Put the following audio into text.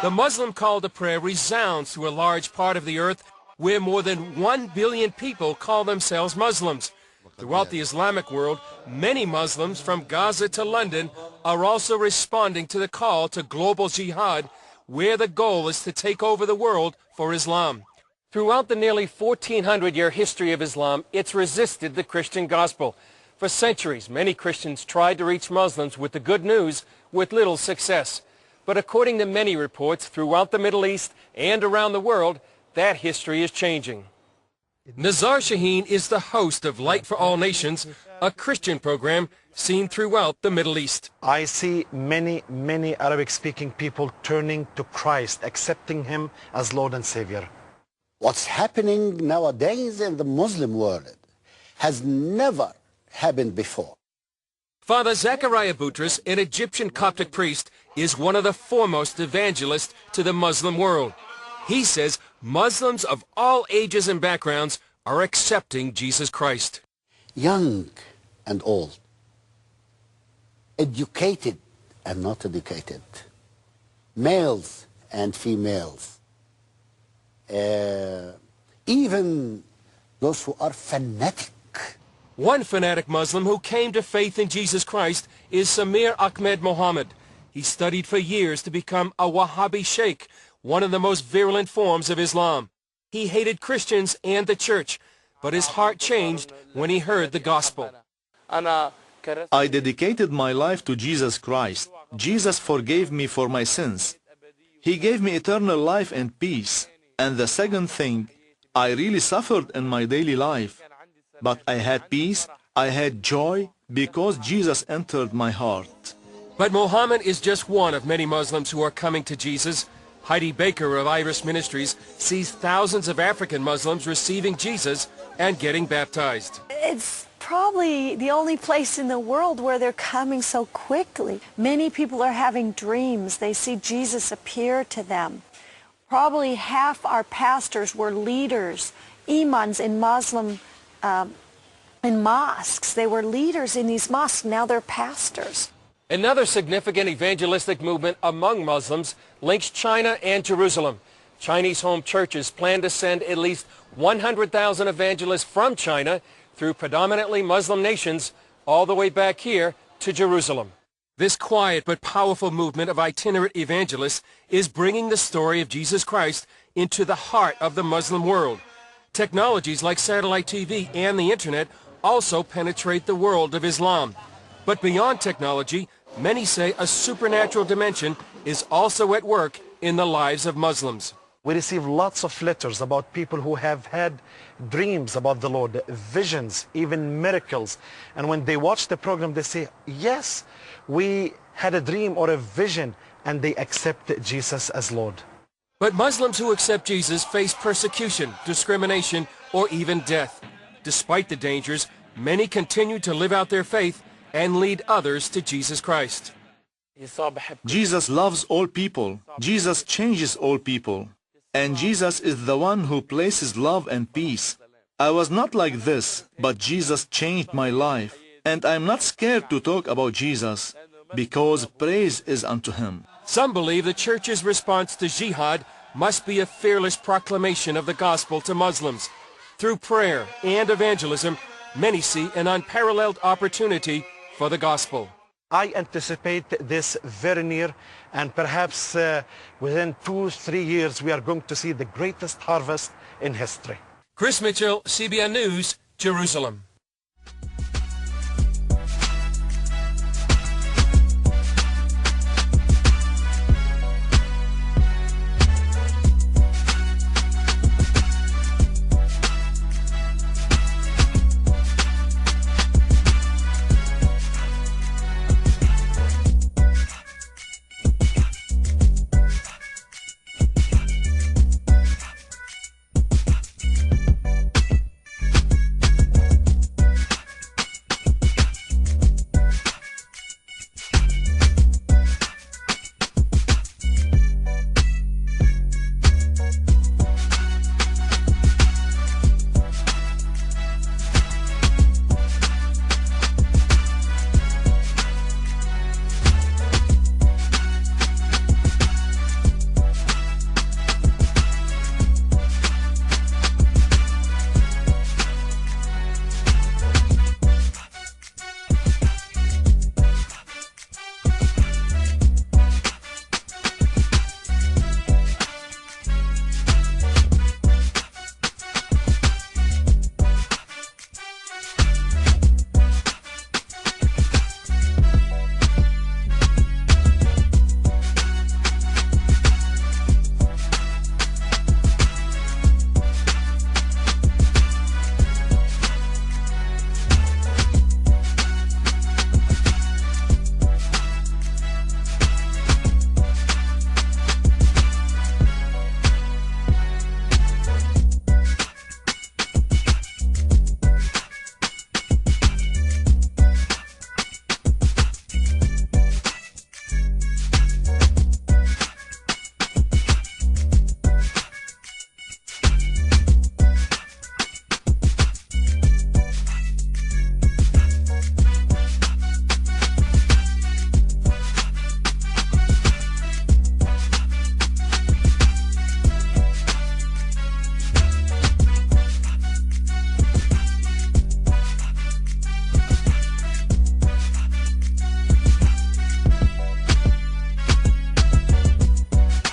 The Muslim call to prayer resounds through a large part of the earth where more than 1 billion people call themselves Muslims. Throughout the Islamic world, many Muslims from Gaza to London are also responding to the call to global jihad, where the goal is to take over the world for Islam. Throughout the nearly 1,400-year history of Islam, it's resisted the Christian gospel. For centuries, many Christians tried to reach Muslims with the good news with little success. But according to many reports throughout the Middle East and around the world, that history is changing. Nazar Shaheen is the host of Light for All Nations, a Christian program seen throughout the Middle East. I see many Arabic-speaking people turning to Christ, accepting him as Lord and Savior. What's happening nowadays in the Muslim world has never happened before. Father Zachariah Boutros, an Egyptian Coptic priest, is one of the foremost evangelists to the Muslim world. He says Muslims of all ages and backgrounds are accepting Jesus Christ. Young and old, educated and not educated, males and females, even those who are fanatic. One fanatic Muslim who came to faith in Jesus Christ is Samir Ahmed Mohammed. He studied for years to become a Wahhabi sheikh, one of the most virulent forms of Islam. He hated Christians and the church, but his heart changed when he heard the gospel. I dedicated my life to Jesus Christ. Jesus forgave me for my sins. He gave me eternal life and peace. And the second thing, I really suffered in my daily life. But I had peace, I had joy, because Jesus entered my heart. But Mohammed is just one of many Muslims who are coming to Jesus. Heidi Baker of Iris Ministries sees thousands of African Muslims receiving Jesus and getting baptized. It's probably the only place in the world where they're coming so quickly. Many people are having dreams. They see Jesus appear to them. Probably half our pastors were leaders, imams in Muslim in mosques. They were leaders in these mosques. Now they're pastors. Another significant evangelistic movement among Muslims links China and Jerusalem. Chinese home churches plan to send at least 100,000 evangelists from China through predominantly Muslim nations all the way back here to Jerusalem. This quiet but powerful movement of itinerant evangelists is bringing the story of Jesus Christ into the heart of the Muslim world. Technologies like satellite TV and the internet also penetrate the world of Islam. But beyond technology, many say a supernatural dimension is also at work in the lives of Muslims. We receive lots of letters about people who have had dreams about the Lord, visions, even miracles. And when they watch the program, they say, yes, we had a dream or a vision, and they accept Jesus as Lord. But Muslims who accept Jesus face persecution, discrimination, or even death. Despite the dangers, many continue to live out their faith and lead others to Jesus Christ. Jesus loves all people. Jesus changes all people. And Jesus is the one who places love and peace. I was not like this, but Jesus changed my life. And I'm not scared to talk about Jesus, because praise is unto him. Some believe the church's response to jihad must be a fearless proclamation of the gospel to Muslims. Through prayer and evangelism, many see an unparalleled opportunity for the gospel. I anticipate this very near, and perhaps within 2-3 years we are going to see the greatest harvest in history. Chris Mitchell, CBN News, Jerusalem.